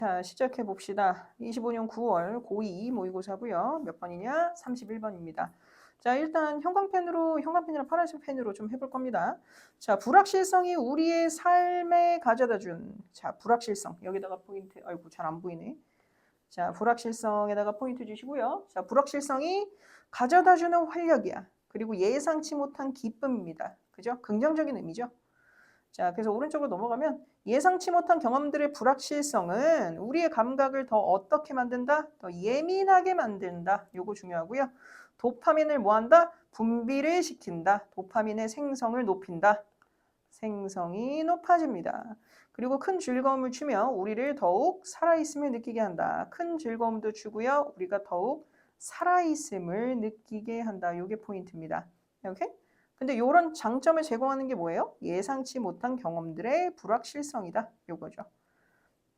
자, 시작해 봅시다. 25년 9월 고2 모의고사고요. 몇 번이냐? 31번입니다. 자, 일단 형광펜이랑 파란색 펜으로 좀 해볼 겁니다. 자, 불확실성이 우리의 삶에 가져다 준, 자, 불확실성. 여기다가 포인트, 아이고, 잘 안 보이네. 자, 불확실성에다가 포인트 주시고요. 자, 불확실성이 가져다 주는 활력이야. 그리고 예상치 못한 기쁨입니다. 그죠? 긍정적인 의미죠. 자, 그래서 오른쪽으로 넘어가면 예상치 못한 경험들의 불확실성은 우리의 감각을 더 어떻게 만든다? 더 예민하게 만든다. 요거 중요하고요. 도파민을 뭐한다? 분비를 시킨다. 도파민의 생성을 높인다. 생성이 높아집니다. 그리고 큰 즐거움을 주며 우리를 더욱 살아있음을 느끼게 한다. 큰 즐거움도 주고요. 우리가 더욱 살아있음을 느끼게 한다. 요게 포인트입니다. 오케이? 근데 이런 장점을 제공하는 게 뭐예요? 예상치 못한 경험들의 불확실성이다. 요거죠.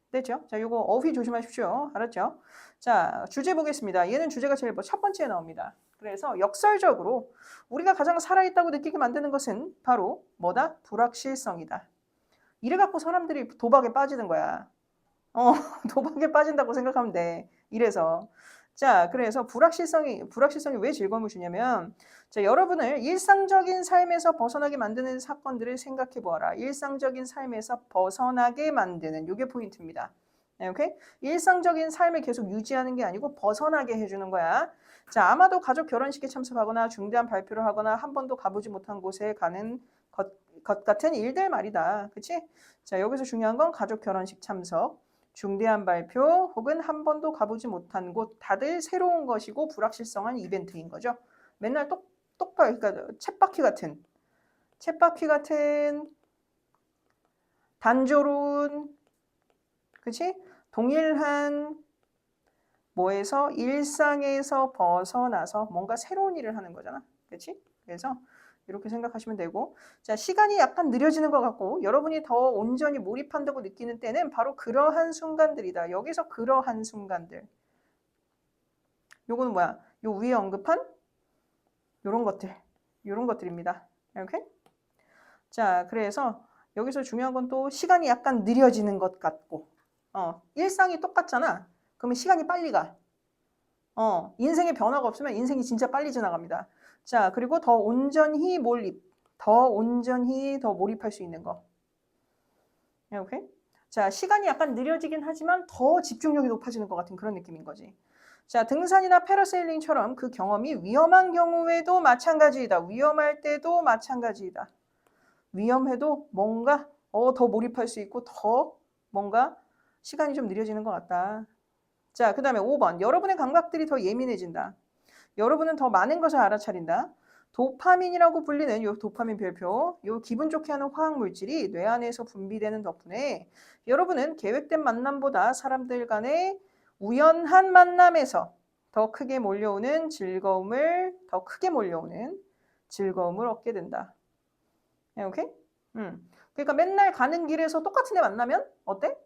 됐죠? 자, 요거 어휘 조심하십시오. 알았죠? 자, 주제 보겠습니다. 얘는 주제가 제일 첫 번째에 나옵니다. 그래서 역설적으로 우리가 가장 살아있다고 느끼게 만드는 것은 바로 뭐다? 불확실성이다. 이래 갖고 사람들이 도박에 빠지는 거야. 도박에 빠진다고 생각하면 돼. 이래서. 자, 그래서 불확실성이 왜 즐거움을 주냐면, 자, 여러분을 일상적인 삶에서 벗어나게 만드는 사건들을 생각해 보아라. 일상적인 삶에서 벗어나게 만드는, 요게 포인트입니다. 네, 오케이? 일상적인 삶을 계속 유지하는 게 아니고 벗어나게 해주는 거야. 자, 아마도 가족 결혼식에 참석하거나 중대한 발표를 하거나 한 번도 가보지 못한 곳에 가는 것 같은 일들 말이다. 그치? 자, 여기서 중요한 건 가족 결혼식 참석. 중대한 발표 혹은 한 번도 가보지 못한 곳 다들 새로운 것이고 불확실성한 이벤트인 거죠. 맨날 그러니까 쳇바퀴 같은 단조로운 그치? 동일한 뭐에서 일상에서 벗어나서 뭔가 새로운 일을 하는 거잖아. 그치? 그래서 이렇게 생각하시면 되고 자 시간이 약간 느려지는 것 같고 여러분이 더 온전히 몰입한다고 느끼는 때는 바로 그러한 순간들이다. 여기서 그러한 순간들 요거는 뭐야? 요 위에 언급한 요런 것들입니다. 이렇게 자 그래서 여기서 중요한 건 또 시간이 약간 느려지는 것 같고 일상이 똑같잖아. 그러면 시간이 빨리 가. 인생에 변화가 없으면 인생이 진짜 빨리 지나갑니다. 자, 그리고 더 온전히 더 몰입할 수 있는 거. 오케이? 자, 시간이 약간 느려지긴 하지만 더 집중력이 높아지는 것 같은 그런 느낌인 거지. 자, 등산이나 패러세일링처럼 그 경험이 위험한 경우에도 마찬가지이다. 위험할 때도 마찬가지이다. 위험해도 뭔가 더 몰입할 수 있고 더 뭔가 시간이 좀 느려지는 것 같다. 자, 그 다음에 5번. 여러분의 감각들이 더 예민해진다. 여러분은 더 많은 것을 알아차린다. 도파민이라고 불리는 요 도파민 별표, 요 기분 좋게 하는 화학 물질이 뇌 안에서 분비되는 덕분에 여러분은 계획된 만남보다 사람들 간의 우연한 만남에서 더 크게 몰려오는 즐거움을 얻게 된다. 네, 오케이? 그러니까 맨날 가는 길에서 똑같은 애 만나면 어때?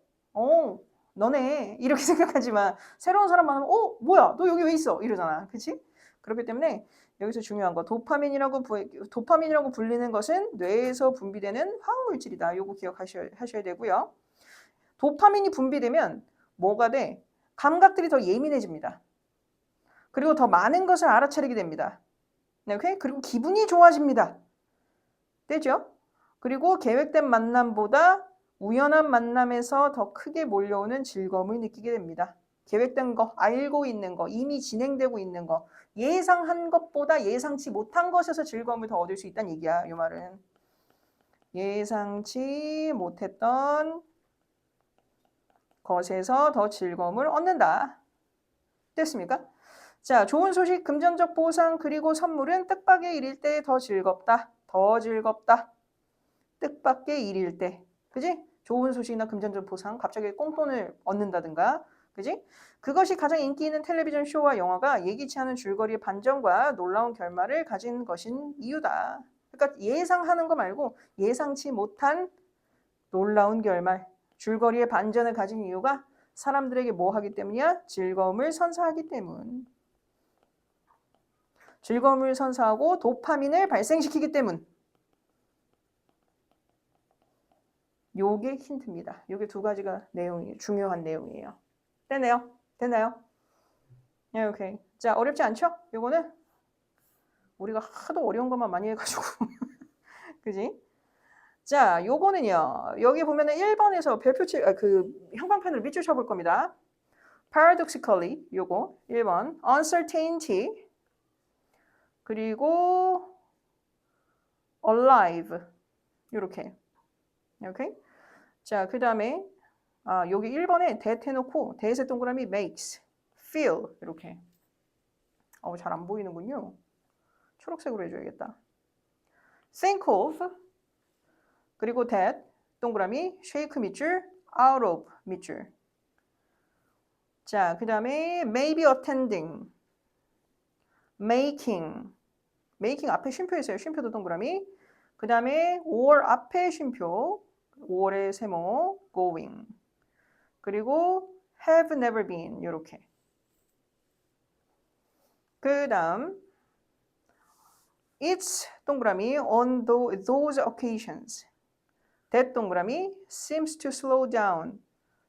너네 이렇게 생각하지 마. 새로운 사람 만나면 뭐야 너 여기 왜 있어? 이러잖아. 그치? 그렇기 때문에 여기서 중요한 거 도파민이라고 불리는 것은 뇌에서 분비되는 화학물질이다. 요거 기억하셔야 되고요. 도파민이 분비되면 뭐가 돼? 감각들이 더 예민해집니다. 그리고 더 많은 것을 알아차리게 됩니다. 네, 오케이? 그리고 기분이 좋아집니다. 되죠? 그리고 계획된 만남보다 우연한 만남에서 더 크게 몰려오는 즐거움을 느끼게 됩니다. 계획된 거, 알고 있는 거, 이미 진행되고 있는 거, 예상한 것보다 예상치 못한 것에서 즐거움을 더 얻을 수 있다는 얘기야. 이 말은. 예상치 못했던 것에서 더 즐거움을 얻는다. 됐습니까? 자, 좋은 소식, 금전적 보상, 그리고 선물은 뜻밖의 일일 때 더 즐겁다. 더 즐겁다. 뜻밖의 일일 때. 그지? 좋은 소식이나 금전적 보상, 갑자기 꽁돈을 얻는다든가. 그지? 그것이 가장 인기 있는 텔레비전 쇼와 영화가 예기치 않은 줄거리의 반전과 놀라운 결말을 가진 것인 이유다. 그러니까 예상하는 거 말고 예상치 못한 놀라운 결말, 줄거리의 반전을 가진 이유가 사람들에게 뭐 하기 때문이야? 즐거움을 선사하기 때문. 즐거움을 선사하고 도파민을 발생시키기 때문. 요게 힌트입니다. 요게 두 가지가 내용이 중요한 내용이에요. 됐네요? 됐나요? 네, 오케이. 자, 어렵지 않죠? 요거는 우리가 하도 어려운 것만 많이 해가지고 그지? 자, 요거는요. 여기 보면은 1번에서 별표치 그 형광펜을 밑줄 쳐볼 겁니다. paradoxically 요거 1번 uncertainty 그리고 alive 요렇게. 오케이? 자, 그다음에 여기 1번에 that 해놓고 that의 동그라미 makes feel 이렇게. 잘 안 보이는군요. 초록색으로 해줘야겠다. think of 그리고 that 동그라미 shake 밑줄 out of 밑줄. 자, 그 다음에 maybe attending making 앞에 쉼표 있어요. 쉼표도 동그라미. 그 다음에 5월 앞에 쉼표 5월의 세모 going 그리고 have never been 이렇게. 그 다음 it's 동그라미 on those occasions that 동그라미 seems to slow down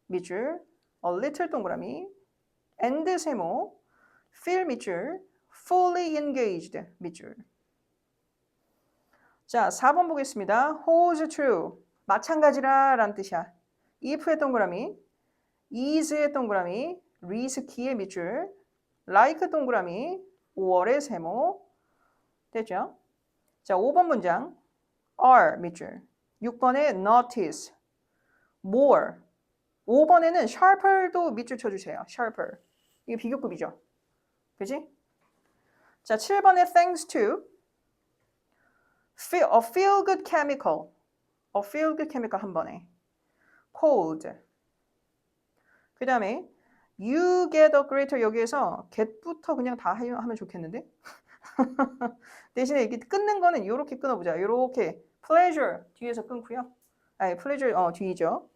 밑줄 a little 동그라미 and 세모 feel 밑줄 fully engaged 밑줄. 자, 4번 보겠습니다. holds true 마찬가지라 라는 뜻이야. if의 동그라미 is의 동그라미 risky의 밑줄 like 동그라미 5월의 세모 됐죠? 자, 5번 문장 are 밑줄 6번에 notice more 5번에는 sharper도 밑줄 쳐주세요. sharper 이게 비교급이죠. 그지? 자, 7번에 thanks to a feel good chemical 한 번에 cold 그 다음에 you get a greater 여기에서 get부터 그냥 다 하면 좋겠는데 대신에 이렇게 끊는 거는 이렇게 끊어보자. 이렇게 pleasure 뒤에서 끊고요. pleasure 뒤죠.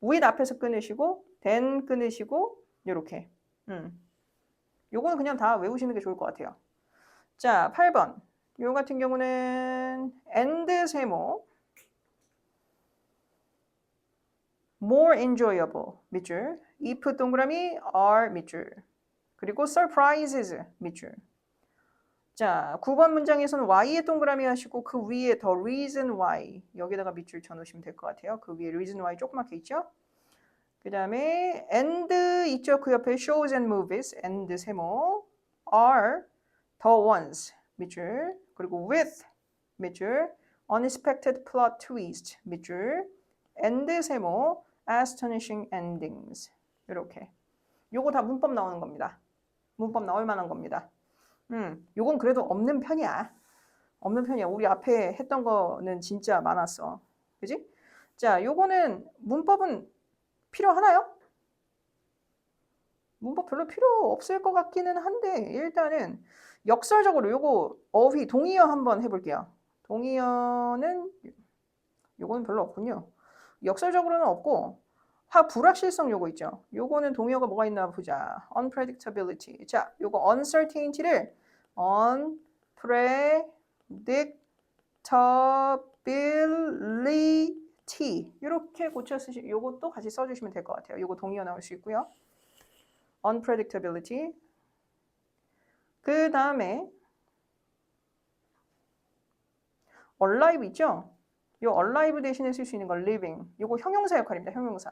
with 앞에서 끊으시고 then 끊으시고 이렇게. 요거는 그냥 다 외우시는 게 좋을 것 같아요. 자, 8번. 요 같은 경우는 and 세모 more enjoyable 밑줄 if 동그라미 are 밑줄 그리고 surprises 밑줄. 자, 9번 문장에서는 y의 동그라미 하시고 그 위에 the reason why 여기다가 밑줄 쳐놓으시면 될 것 같아요. 그 위에 reason why 조그맣게 있죠? 그 다음에 and 있죠? 그 옆에 shows and movies and 세모 are the ones 밑줄 그리고 with 밑줄 unexpected plot twist 밑줄 and 세모 astonishing endings 이렇게. 요거 다 문법 나오는 겁니다. 문법 나올 만한 겁니다. 요건 그래도 없는 편이야. 없는 편이야. 우리 앞에 했던 거는 진짜 많았어. 그지? 자, 요거는 문법은 필요하나요? 문법 별로 필요 없을 것 같기는 한데 일단은 역설적으로 요거 어휘 동의어 한번 해볼게요. 동의어는 요거는 별로 없군요. 역설적으로는 없고 불확실성 요거 있죠. 요거는 동의어가 뭐가 있나 보자. unpredictability. 자, 요거 uncertainty를 unpredictability 이렇게 고쳐 쓰시. 요것도 같이 써주시면 될 것 같아요. 요거 동의어 나올 수 있고요. unpredictability. 그 다음에 alive 있죠? 요 alive 대신에 쓸 수 있는 거 living. 요거 형용사 역할입니다. 형용사.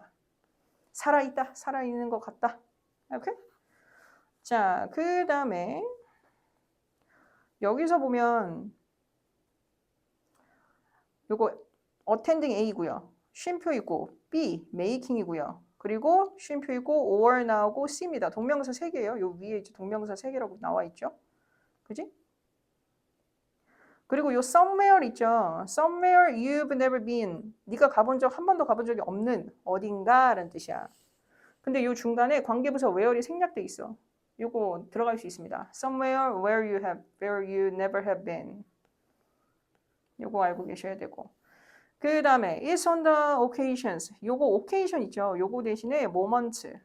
살아있다, 살아있는 것 같다. 오케이? 자, 그 다음에 여기서 보면 요거 attending A고요. 쉼표 있고 B, making이고요. 그리고 쉼표 있고 or 나오고 C입니다. 동명사 3개예요. 요 위에 이제 동명사 3개라고 나와 있죠. 그지? 그리고 요 somewhere 있죠. somewhere you've never been. 네가 가본 적 한 번도 가본 적이 없는 어딘가라는 뜻이야. 근데 요 중간에 관계부사 where이 생략돼 있어. 요거 들어갈 수 있습니다. somewhere where you never have been. 요거 알고 계셔야 되고. 그 다음에 is on the occasions. 요거 occasion 있죠. 요거 대신에 moment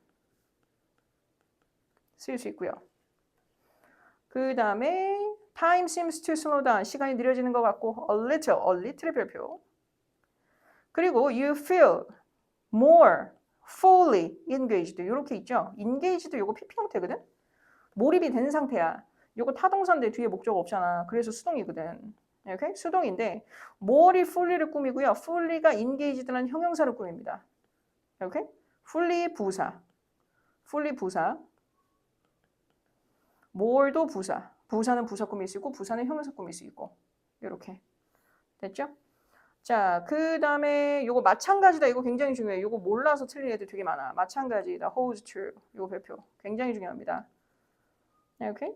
쓸 수 있고요. 그 다음에 time seems to slow down. 시간이 느려지는 것 같고 a little의 별표. 그리고 you feel more fully engaged 이렇게 있죠. engaged 요거 PP 형태거든. 몰입이 된 상태야. 요거 타동사인데 뒤에 목적 없잖아. 그래서 수동이거든. 이렇게 수동인데 more이 fully를 꾸미고요. fully가 engaged라는 형용사를 꾸밉니다. 이렇게 fully 부사, fully 부사, more도 부사. 부사는 부사 꾸밀 수 있고 부사는 형용사 꾸밀 수 있고 이렇게 됐죠? 자, 그 다음에 요거 마찬가지다. 이거 굉장히 중요해요. 요거 몰라서 틀린 애들 되게 많아. 마찬가지다. holds true. 요거 별표. 굉장히 중요합니다. 이렇게.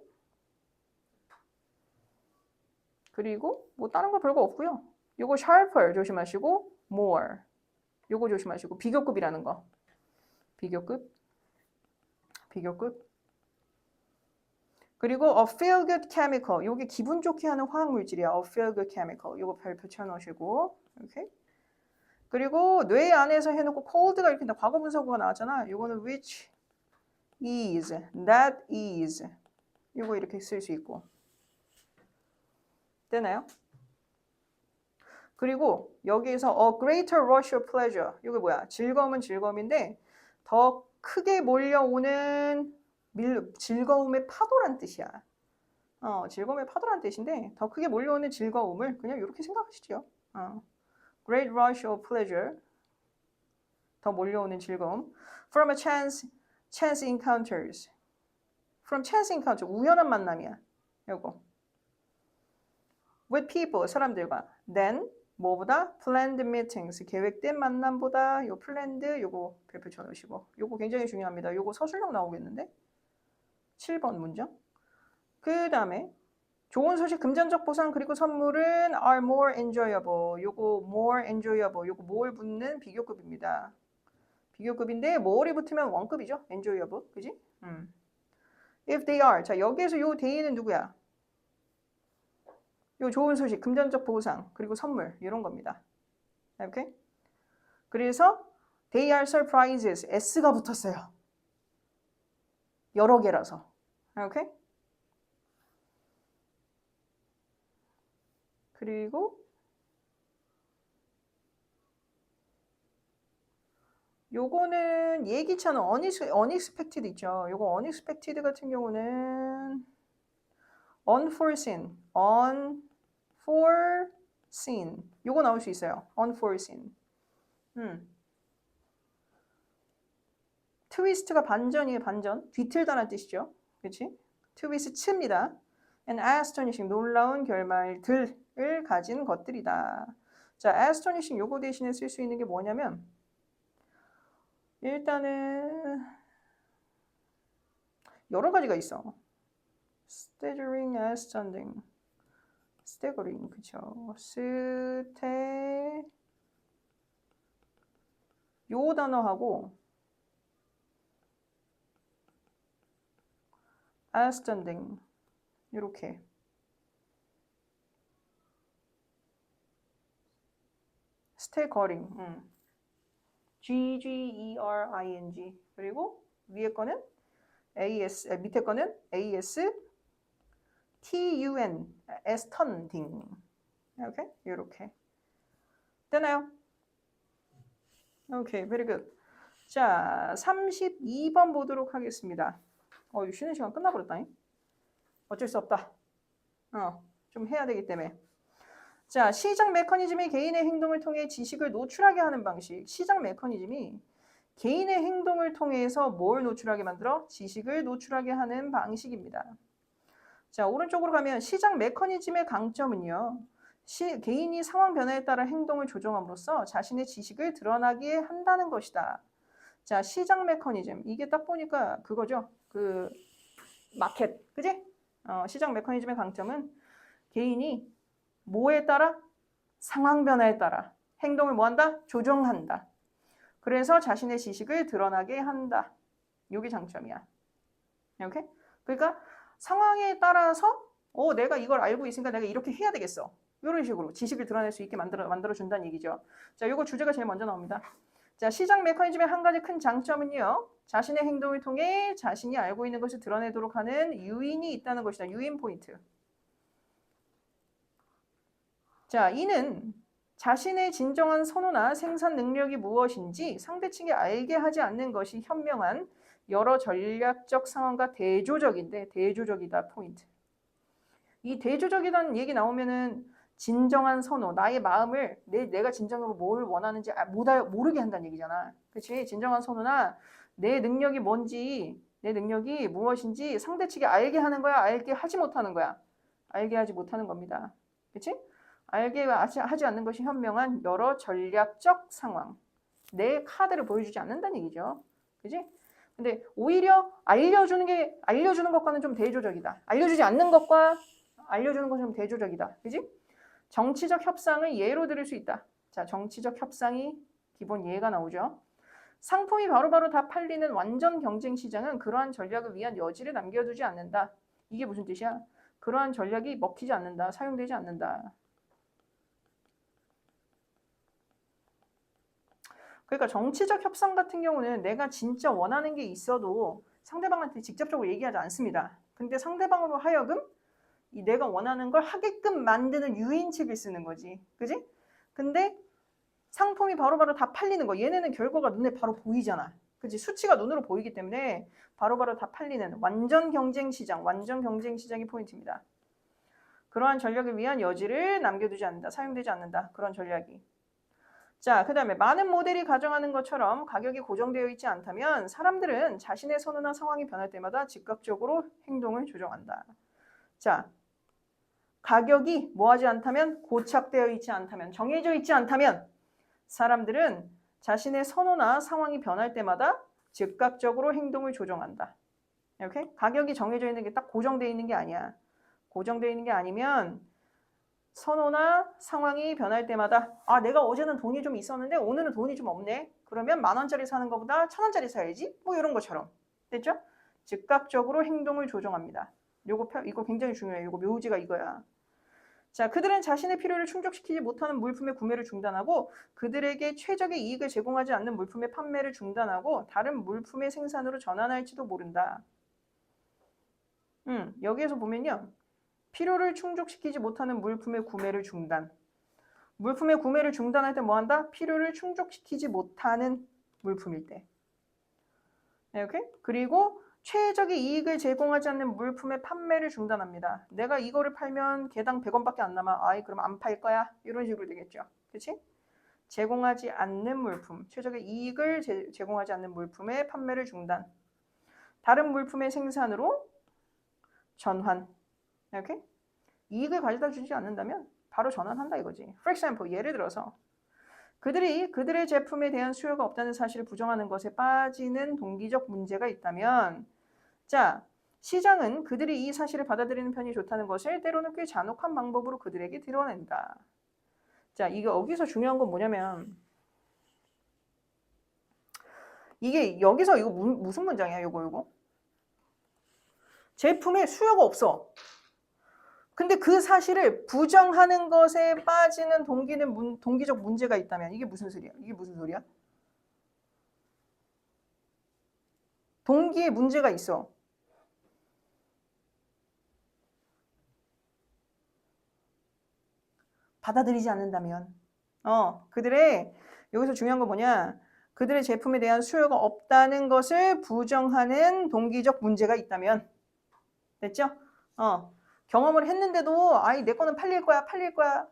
그리고 뭐 다른 거 별거 없고요. 요거 sharper 조심하시고 more. 요거 조심하시고 비교급이라는 거. 비교급. 비교급. 그리고 a feel good chemical. 요게 기분 좋게 하는 화학 물질이야. a feel good chemical. 요거 별표 쳐 놓으시고. 이렇게. 그리고 뇌 안에서 해놓고 cold가 이렇게 과거 분사구가 나왔잖아. 요거는 which is, that is. 요거 이렇게 쓸 수 있고. 되나요? 그리고 여기에서 a greater rush of pleasure. 이게 뭐야? 즐거움은 즐거움인데 더 크게 몰려오는 즐거움의 파도란 뜻이야. 즐거움의 파도란 뜻인데 더 크게 몰려오는 즐거움을 그냥 이렇게 생각하시죠. Great rush of pleasure. 더 몰려오는 즐거움. From a chance encounters. From chance encounter. 우연한 만남이야. 요거. With people. 사람들과. Then. 뭐보다? Planned meetings. 계획된 만남보다 요 planned 요거 별표 쳐놓으시고. 요거 굉장히 중요합니다. 요거 서술형 나오겠는데? 7번 문장. 그 다음에 좋은 소식, 금전적 보상 그리고 선물은 are more enjoyable. 요거 more enjoyable. 요거 more 붙는 비교급입니다. 비교급인데 more이 붙으면 원급이죠. enjoyable. 그지? If they are. 자, 여기에서 요 they는 누구야? 요 좋은 소식, 금전적 보상, 그리고 선물 이런 겁니다. 오케이? 그래서 they are surprises. s가 붙었어요. 여러 개라서. 오케이? 그리고 요거는 예기치 않은 unexpected 있죠. 요거 unexpected 같은 경우는 unforeseen, unforeseen. 요거 나올 수 있어요. unforeseen. 트위스트가 반전이에요, 반전. 뒤틀다는 뜻이죠. 그렇지? 트위스트입니다. And astonishing, 놀라운 결말들을 가진 것들이다. 자, astonishing 요거 대신에 쓸 수 있는 게 뭐냐면 일단은 여러 가지가 있어. staggering, astounding, staggering, 그쵸? 요 단어하고 astounding 이렇게 staggering, G-G-E-R-I-N-G 그리고 위에 거는 AS, 밑에 거는 A-S-T-U-N, astounding. 오케이? 이렇게 되나요? 오케이, very good. 자, 32번 보도록 하겠습니다. 쉬는 시간 끝나버렸다니? 어쩔 수 없다. 좀 해야 되기 때문에. 자, 시장 메커니즘이 개인의 행동을 통해 지식을 노출하게 하는 방식. 시장 메커니즘이 개인의 행동을 통해서 뭘 노출하게 만들어? 지식을 노출하게 하는 방식입니다. 자, 오른쪽으로 가면 시장 메커니즘의 강점은요. 개인이 상황 변화에 따라 행동을 조정함으로써 자신의 지식을 드러나게 한다는 것이다. 자, 시장 메커니즘. 이게 딱 보니까 그거죠. 그 마켓. 그지? 시장 메커니즘의 강점은 개인이 뭐에 따라? 상황 변화에 따라 행동을 뭐한다? 조정한다. 그래서 자신의 지식을 드러나게 한다. 이게 장점이야. 오케이? 그러니까 상황에 따라서 내가 이걸 알고 있으니까 내가 이렇게 해야 되겠어. 이런 식으로 지식을 드러낼 수 있게 만들어준다는 얘기죠. 자, 이거 주제가 제일 먼저 나옵니다. 자, 시장 메커니즘의 한 가지 큰 장점은요. 자신의 행동을 통해 자신이 알고 있는 것을 드러내도록 하는 유인이 있다는 것이다. 유인 포인트. 자, 이는 자신의 진정한 선호나 생산 능력이 무엇인지 상대측에 알게 하지 않는 것이 현명한 여러 전략적 상황과 대조적인데 대조적이다 포인트. 이 대조적이라는 얘기 나오면은 진정한 선호, 나의 마음을 내가 진정으로 뭘 원하는지 모르게 한다는 얘기잖아. 그치? 진정한 선호나 내 능력이 뭔지, 내 능력이 무엇인지 상대 측이 알게 하는 거야, 알게 하지 못하는 거야. 알게 하지 못하는 겁니다. 그치? 알게 하지 않는 것이 현명한 여러 전략적 상황. 내 카드를 보여주지 않는다는 얘기죠. 그치? 근데 오히려 알려주는 것과는 좀 대조적이다. 알려주지 않는 것과 알려주는 것은 좀 대조적이다. 그지? 정치적 협상을 예로 들을 수 있다. 자, 정치적 협상이 기본 예가 나오죠. 상품이 바로바로 다 팔리는 완전 경쟁 시장은 그러한 전략을 위한 여지를 남겨두지 않는다. 이게 무슨 뜻이야? 그러한 전략이 먹히지 않는다. 사용되지 않는다. 그러니까 정치적 협상 같은 경우는 내가 진짜 원하는 게 있어도 상대방한테 직접적으로 얘기하지 않습니다. 근데 상대방으로 하여금 이 내가 원하는 걸 하게끔 만드는 유인책을 쓰는 거지. 그지? 근데 상품이 바로바로 다 팔리는 거. 얘네는 결과가 눈에 바로 보이잖아. 그치? 수치가 눈으로 보이기 때문에 바로바로 다 팔리는 완전 경쟁 시장이 포인트입니다. 그러한 전략을 위한 여지를 남겨두지 않는다. 사용되지 않는다. 그런 전략이. 자, 그 다음에 많은 모델이 가정하는 것처럼 가격이 고정되어 있지 않다면 사람들은 자신의 선호나 상황이 변할 때마다 즉각적으로 행동을 조정한다. 자, 가격이 뭐하지 않다면, 고착되어 있지 않다면, 정해져 있지 않다면 사람들은 자신의 선호나 상황이 변할 때마다 즉각적으로 행동을 조정한다. 이렇게 가격이 정해져 있는 게 딱 고정되어 있는 게 아니야. 고정되어 있는 게 아니면 선호나 상황이 변할 때마다 내가 어제는 돈이 좀 있었는데 오늘은 돈이 좀 없네. 그러면 10,000원짜리 사는 것보다 1,000원짜리 사야지. 뭐 이런 것처럼. 됐죠? 즉각적으로 행동을 조정합니다. 이거 굉장히 중요해. 이거 묘지가 이거야. 자, 그들은 자신의 필요를 충족시키지 못하는 물품의 구매를 중단하고 그들에게 최적의 이익을 제공하지 않는 물품의 판매를 중단하고 다른 물품의 생산으로 전환할지도 모른다. 여기에서 보면요. 필요를 충족시키지 못하는 물품의 구매를 중단. 물품의 구매를 중단할 때 뭐한다? 필요를 충족시키지 못하는 물품일 때. 이렇게? 그리고 최적의 이익을 제공하지 않는 물품의 판매를 중단합니다. 내가 이거를 팔면 개당 100원밖에 안 남아. 그럼 안 팔 거야? 이런 식으로 되겠죠. 그렇지? 제공하지 않는 물품, 최적의 이익을 제공하지 않는 물품의 판매를 중단. 다른 물품의 생산으로 전환. 이렇게? 이익을 가져다 주지 않는다면 바로 전환한다 이거지. For example, 예를 들어서 그들이 그들의 제품에 대한 수요가 없다는 사실을 부정하는 것에 빠지는 동기적 문제가 있다면 자, 시장은 그들이 이 사실을 받아들이는 편이 좋다는 것을 때로는 꽤 잔혹한 방법으로 그들에게 드러낸다. 자, 이게 여기서 중요한 건 뭐냐면 이게 여기서 이거 무슨 문장이야? 이거. 제품에 수요가 없어. 근데 그 사실을 부정하는 것에 빠지는 동기적 문제가 있다면 이게 무슨 소리야? 이게 무슨 소리야? 동기에 문제가 있어. 받아들이지 않는다면. 그들의 여기서 중요한 건 뭐냐? 그들의 제품에 대한 수요가 없다는 것을 부정하는 동기적 문제가 있다면. 됐죠? 경험을 했는데도 내 거는 팔릴 거야.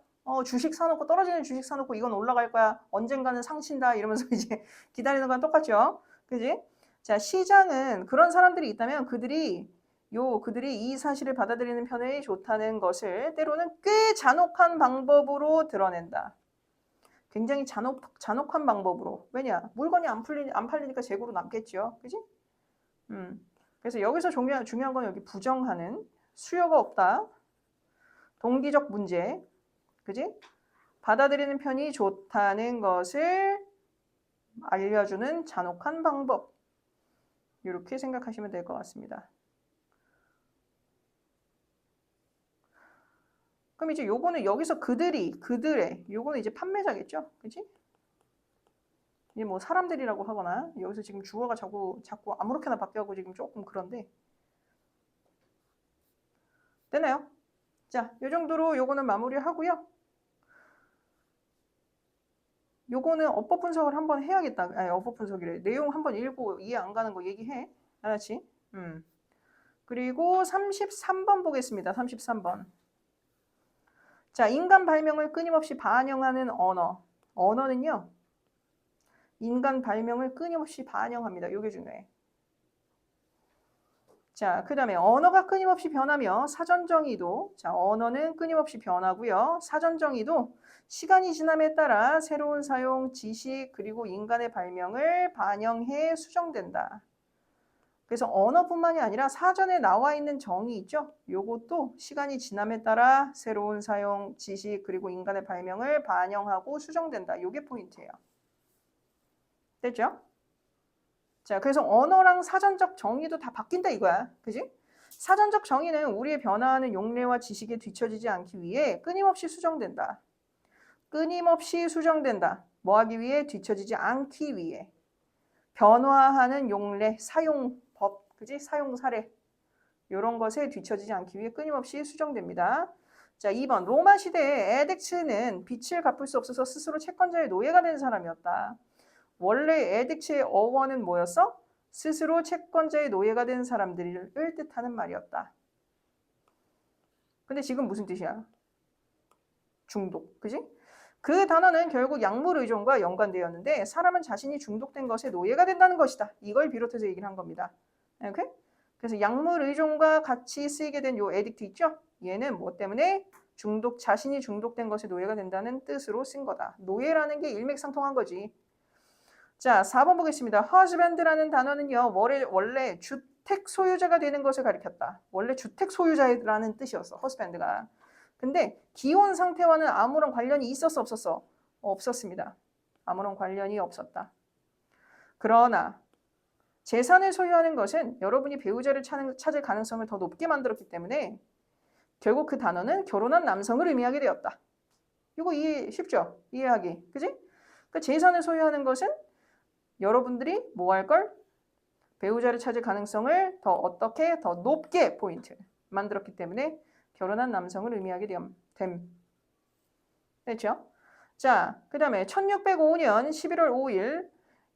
주식 사놓고 떨어지는 주식 사놓고 이건 올라갈 거야. 언젠가는 상친다 이러면서 이제 기다리는 건 똑같죠. 그지? 자, 시장은 그런 사람들이 있다면 그들이 이 사실을 받아들이는 편이 좋다는 것을 때로는 꽤 잔혹한 방법으로 드러낸다. 굉장히 잔혹한 방법으로. 왜냐? 물건이 안 팔리니까 재고로 남겠죠. 그지? 그래서 여기서 중요한 건 여기 부정하는 수요가 없다. 동기적 문제. 그지? 받아들이는 편이 좋다는 것을 알려주는 잔혹한 방법. 이렇게 생각하시면 될 것 같습니다. 그럼 이제 요거는 여기서 그들의 요거는 이제 판매자겠죠? 그지? 이제 뭐 사람들이라고 하거나 여기서 지금 주어가 자꾸 아무렇게나 바뀌어가고 지금 조금 그런데 되나요? 자, 요 정도로 요거는 마무리하고요. 요거는 어법 분석을 한번 해야겠다. 아니, 어법 분석이래. 내용 한번 읽고 이해 안 가는 거 얘기해. 알았지? 그리고 33번 보겠습니다. 33번. 자, 인간 발명을 끊임없이 반영하는 언어. 언어는요. 인간 발명을 끊임없이 반영합니다. 요게 중요해. 자, 그 다음에 언어가 끊임없이 변하며 사전정의도, 자, 언어는 끊임없이 변하고요. 사전정의도 시간이 지남에 따라 새로운 사용, 지식, 그리고 인간의 발명을 반영해 수정된다. 그래서 언어뿐만이 아니라 사전에 나와 있는 정의 있죠? 요것도 시간이 지남에 따라 새로운 사용, 지식, 그리고 인간의 발명을 반영하고 수정된다. 요게 포인트예요. 됐죠? 자, 그래서 언어랑 사전적 정의도 다 바뀐다 이거야. 그지? 사전적 정의는 우리의 변화하는 용례와 지식에 뒤처지지 않기 위해 끊임없이 수정된다. 끊임없이 수정된다. 뭐 하기 위해? 뒤처지지 않기 위해. 변화하는 용례, 사용법, 그지? 사용 사례. 이런 것에 뒤처지지 않기 위해 끊임없이 수정됩니다. 자, 2번. 로마 시대에 에덱츠는 빚을 갚을 수 없어서 스스로 채권자의 노예가 된 사람이었다. 원래 에덱츠의 어원은 뭐였어? 스스로 채권자의 노예가 된 사람들을 뜻하는 말이었다. 근데 지금 무슨 뜻이야? 중독, 그지? 그 단어는 결국 약물 의존과 연관되었는데 사람은 자신이 중독된 것에 노예가 된다는 것이다. 이걸 비롯해서 얘기를 한 겁니다. 오케이? 그래서 약물 의존과 같이 쓰이게 된 요 에딕트 있죠? 얘는 뭐 때문에? 자신이 중독된 것에 노예가 된다는 뜻으로 쓴 거다. 노예라는 게 일맥상통한 거지. 자, 4번 보겠습니다. husband라는 단어는요. 원래 주택 소유자가 되는 것을 가리켰다. 원래 주택 소유자라는 뜻이었어. husband가. 근데 기혼 상태와는 아무런 관련이 있었어 없었어? 없었습니다. 아무런 관련이 없었다. 그러나 재산을 소유하는 것은 여러분이 배우자를 찾을 가능성을 더 높게 만들었기 때문에 결국 그 단어는 결혼한 남성을 의미하게 되었다. 이거 이해 쉽죠? 이해하기. 그지? 그러니까 재산을 소유하는 것은 여러분들이 뭐 할 걸? 배우자를 찾을 가능성을 어떻게 더 높게 포인트 만들었기 때문에 결혼한 남성을 의미하게 됨. 됐죠? 자, 그 다음에 1605년 11월 5일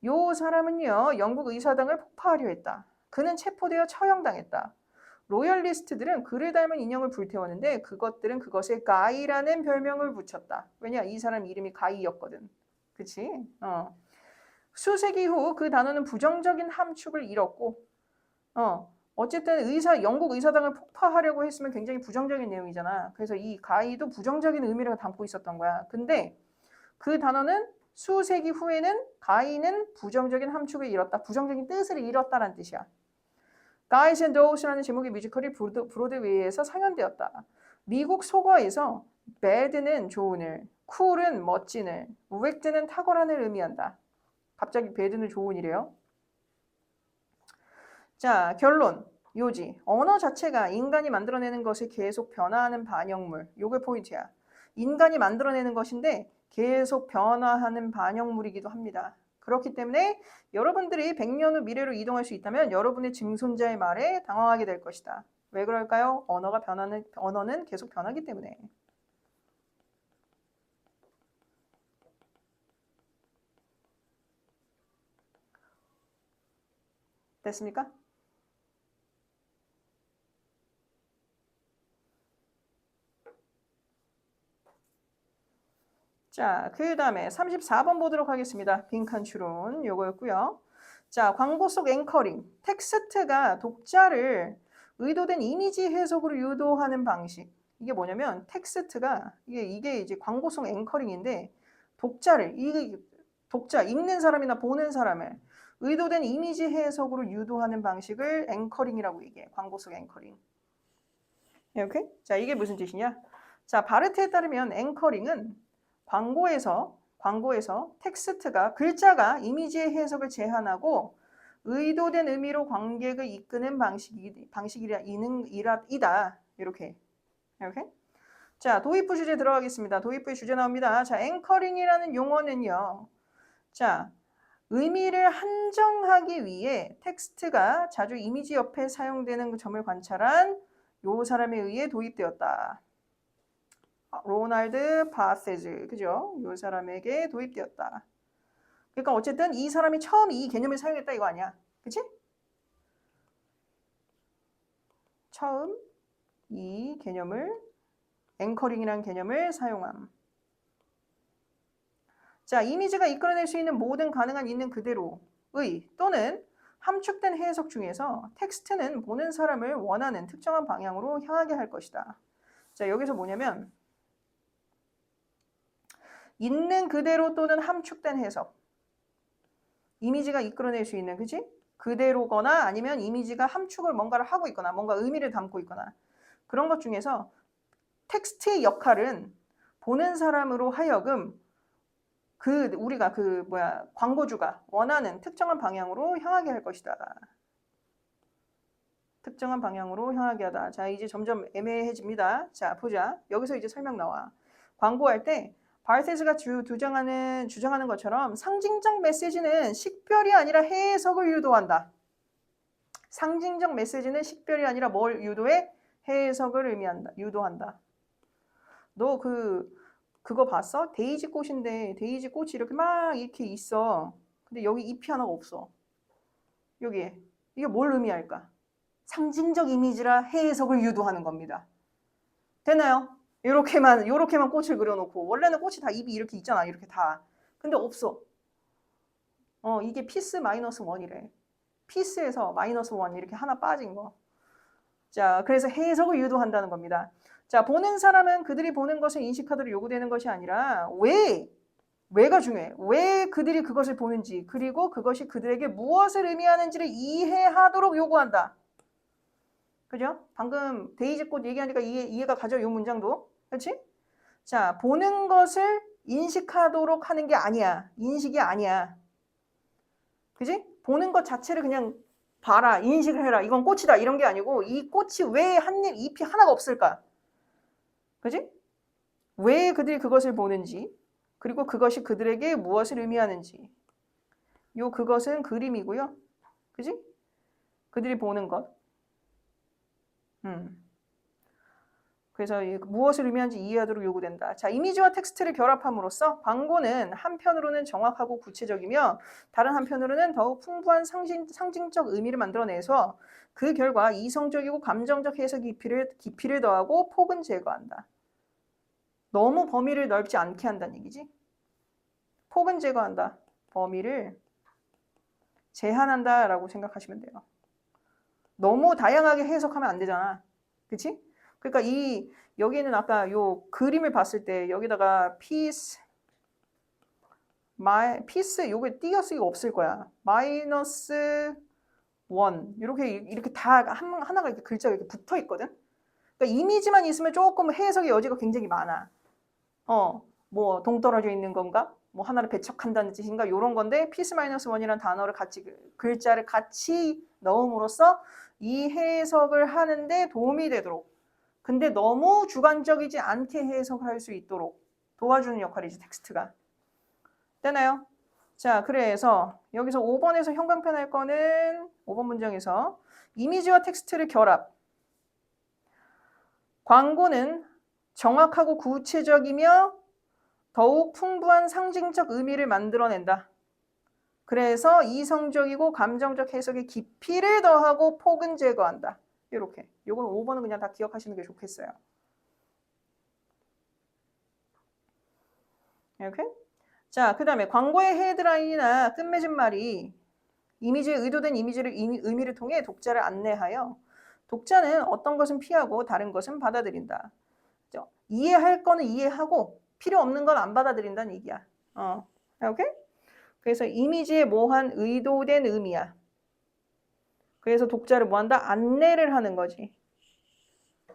요 사람은요 영국 의사당을 폭파하려 했다. 그는 체포되어 처형당했다. 로열리스트들은 그를 닮은 인형을 불태웠는데 그것들은 그것에 가이라는 별명을 붙였다. 왜냐? 이 사람 이름이 가이였거든. 그치? 수세기 후 그 단어는 부정적인 함축을 잃었고 어쨌든 영국 의사당을 폭파하려고 했으면 굉장히 부정적인 내용이잖아. 그래서 이 가이도 부정적인 의미를 담고 있었던 거야. 근데 그 단어는 수세기 후에는 가이는 부정적인 함축을 잃었다. 부정적인 뜻을 잃었다라는 뜻이야. Guys and Dolls라는 제목의 뮤지컬이 브로드웨이에서 상연되었다. 미국 속어에서 bad는 좋은 일, cool은 멋진 일, wicked는 탁월한 일 의미한다. 갑자기 bad는 좋은 일이에요. 자, 결론. 요지. 언어 자체가 인간이 만들어내는 것이 계속 변화하는 반영물. 요게 포인트야. 인간이 만들어내는 것인데 계속 변화하는 반영물이기도 합니다. 그렇기 때문에 여러분들이 100년 후 미래로 이동할 수 있다면 여러분의 증손자의 말에 당황하게 될 것이다. 왜 그럴까요? 언어는 계속 변하기 때문에. 됐습니까? 자, 그 다음에 34번 보도록 하겠습니다. 빈칸 추론 요거였고요. 자, 광고 속 앵커링. 텍스트가 독자를 의도된 이미지 해석으로 유도하는 방식. 이게 뭐냐면 텍스트가 이게 이제 광고 속 앵커링인데 독자 읽는 사람이나 보는 사람을 의도된 이미지 해석으로 유도하는 방식을 앵커링이라고 얘기해. 광고 속 앵커링. 이렇게? 자, 이게 무슨 뜻이냐? 자, 바르트에 따르면 앵커링은 광고에서 텍스트가 글자가 이미지의 해석을 제한하고 의도된 의미로 관객을 이끄는 방식이다. 이렇게. 자, 도입부 주제 들어가겠습니다. 도입부의 주제 나옵니다. 자, 앵커링이라는 용어는요. 자, 의미를 한정하기 위해 텍스트가 자주 이미지 옆에 사용되는 점을 관찰한 요 사람에 의해 도입되었다. 로날드 바세즈, 그죠? 이 사람에게 도입되었다. 그러니까 어쨌든 이 사람이 처음 이 개념을 사용했다 이거 아니야, 그치? 처음 이 개념을 앵커링이라는 개념을 사용함. 자, 이미지가 이끌어낼 수 있는 모든 가능한 있는 그대로의 또는 함축된 해석 중에서 텍스트는 보는 사람을 원하는 특정한 방향으로 향하게 할 것이다. 자, 여기서 뭐냐면 있는 그대로 또는 함축된 해석. 이미지가 이끌어낼 수 있는, 그치? 그대로거나 아니면 이미지가 함축을 뭔가를 하고 있거나 뭔가 의미를 담고 있거나 그런 것 중에서 텍스트의 역할은 보는 사람으로 하여금 우리가 광고주가 원하는 특정한 방향으로 향하게 할 것이다. 특정한 방향으로 향하게 하다. 자, 이제 점점 애매해집니다. 자, 보자. 여기서 이제 설명 나와. 광고할 때 바르테스가 주장하는 것처럼 상징적 메시지는 식별이 아니라 해석을 유도한다. 상징적 메시지는 식별이 아니라 뭘 유도해? 해석을 유도한다. 너 그거 봤어? 데이지 꽃인데 데이지 꽃이 이렇게 막 이렇게 있어. 근데 여기 잎이 하나가 없어. 여기에. 이게 뭘 의미할까? 상징적 이미지라 해석을 유도하는 겁니다. 되나요? 요렇게만 꽃을 그려놓고 원래는 꽃이 다 잎이 이렇게 있잖아. 이렇게 다. 근데 없어. 이게 피스 마이너스 1이래. 피스에서 마이너스 1 이렇게 하나 빠진 거. 자, 그래서 해석을 유도한다는 겁니다. 자, 보는 사람은 그들이 보는 것을 인식하도록 요구되는 것이 아니라 왜가 중요해. 왜 그들이 그것을 보는지 그리고 그것이 그들에게 무엇을 의미하는지를 이해하도록 요구한다. 그죠? 방금 데이지꽃 얘기하니까 이해가 가죠? 이 문장도. 그렇지? 자, 보는 것을 인식하도록 하는 게 아니야. 인식이 아니야. 그지? 보는 것 자체를 그냥 봐라, 인식을 해라, 이건 꽃이다 이런 게 아니고 이 꽃이 왜 잎이 하나가 없을까? 그지? 왜 그들이 그것을 보는지 그리고 그것이 그들에게 무엇을 의미하는지 그것은 그림이고요. 그지? 그들이 보는 것. 그래서 무엇을 의미하는지 이해하도록 요구된다. 자, 이미지와 텍스트를 결합함으로써 광고는 한편으로는 정확하고 구체적이며 다른 한편으로는 더욱 풍부한 상징적 의미를 만들어내서 그 결과 이성적이고 감정적 해석 깊이를 더하고 폭은 제거한다. 너무 범위를 넓지 않게 한다는 얘기지. 폭은 제거한다. 범위를 제한한다라고 생각하시면 돼요. 너무 다양하게 해석하면 안 되잖아. 그치? 그러니까 여기는 아까 요 그림을 봤을 때 여기다가 피스 요게 띄어쓰기가 없을 거야. 마이너스 1 이렇게 다 하나가 이렇게 글자가 이렇게 붙어 있거든. 그러니까 이미지만 있으면 조금 해석의 여지가 굉장히 많아. 뭐 동떨어져 있는 건가? 뭐 하나를 배척한다는 뜻인가? 이런 건데 피스 마이너스 1이라는 단어를 글자를 같이 넣음으로써 이 해석을 하는데 도움이 되도록. 근데 너무 주관적이지 않게 해석할 수 있도록 도와주는 역할이지, 텍스트가. 되나요? 자, 그래서 여기서 5번에서 형광펜 할 거는 5번 문장에서 이미지와 텍스트를 결합. 광고는 정확하고 구체적이며 더욱 풍부한 상징적 의미를 만들어낸다. 그래서 이성적이고 감정적 해석의 깊이를 더하고 폭은 제거한다. 이렇게. 요건 5번은 그냥 다 기억하시는 게 좋겠어요. 이렇게. 자, 그 다음에 광고의 헤드라인이나 끝맺은 말이 의도된 의미를 통해 독자를 안내하여 독자는 어떤 것은 피하고 다른 것은 받아들인다. 그렇죠? 이해할 거는 이해하고 필요 없는 건 안 받아들인다는 얘기야. 오케이? 그래서 이미지에 뭐한 의도된 의미야. 그래서 독자를 뭐한다? 안내를 하는 거지.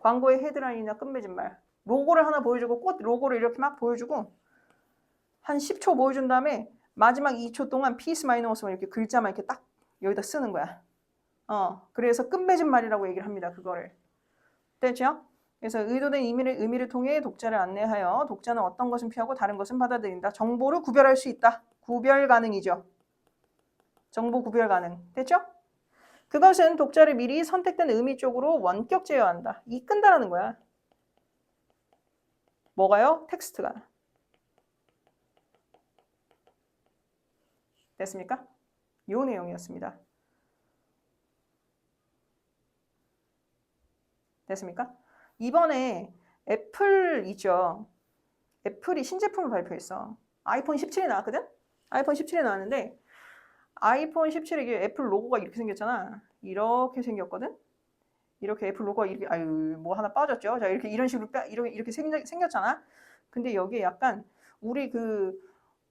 광고의 헤드라인이나 끝맺은 말. 로고를 하나 보여주고 꽃 로고를 이렇게 막 보여주고 한 10초 보여준 다음에 마지막 2초 동안 피스 마이너스 이렇게 글자만 이렇게 딱 여기다 쓰는 거야. 그래서 끝맺은 말이라고 얘기를 합니다. 그거를. 됐죠? 그래서 의도된 의미를 통해 독자를 안내하여 독자는 어떤 것은 피하고 다른 것은 받아들인다. 정보를 구별할 수 있다. 구별 가능이죠. 정보 구별 가능. 됐죠? 그것은 독자를 미리 선택된 의미 쪽으로 원격 제어한다. 이끈다라는 거야. 뭐가요? 텍스트가. 됐습니까? 요 내용이었습니다. 됐습니까? 이번에 애플 있죠. 애플이 신제품을 발표했어. 아이폰 17이 나왔거든? 아이폰 17이 나왔는데 아이폰 17에 이게 애플 로고가 이렇게 생겼잖아. 이렇게 생겼거든? 이렇게 애플 로고가 이렇게, 아유, 뭐 하나 빠졌죠? 자, 이런 식으로 이렇게 생겼잖아. 근데 여기에 약간 우리 그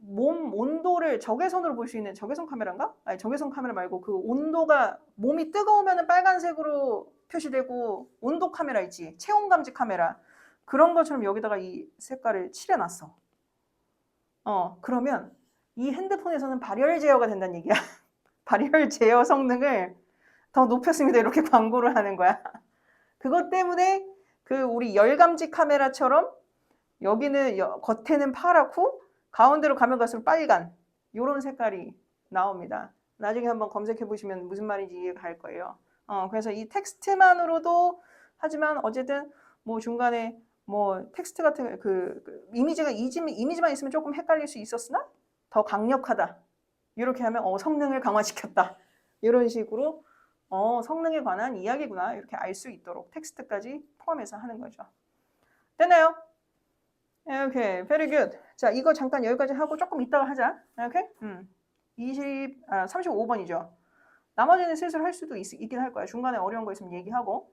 몸 온도를 적외선으로 볼 수 있는 적외선 카메라인가? 아니, 적외선 카메라 말고 그 온도가 몸이 뜨거우면 빨간색으로 표시되고 온도 카메라 있지. 체온 감지 카메라. 그런 것처럼 여기다가 이 색깔을 칠해놨어. 그러면 이 핸드폰에서는 발열 제어가 된다는 얘기야. 발열 제어 성능을 더 높였습니다. 이렇게 광고를 하는 거야. 그것 때문에 그 우리 열감지 카메라처럼 여기는 겉에는 파랗고 가운데로 가면 갈수록 빨간 이런 색깔이 나옵니다. 나중에 한번 검색해 보시면 무슨 말인지 이해가 갈 거예요. 그래서 이 텍스트만으로도 하지만 어쨌든 뭐 중간에 뭐 텍스트 같은 그 이미지만 있으면 조금 헷갈릴 수 있었으나 더 강력하다. 이렇게 하면 성능을 강화시켰다. 이런 식으로 성능에 관한 이야기구나 이렇게 알 수 있도록 텍스트까지 포함해서 하는 거죠. 됐나요? 오케이, very good. 자, 이거 잠깐 여기까지 하고 조금 이따가 하자. 오케이? 35번이죠. 나머지는 슬슬 할 수도 있긴 할 거야. 중간에 어려운 거 있으면 얘기하고.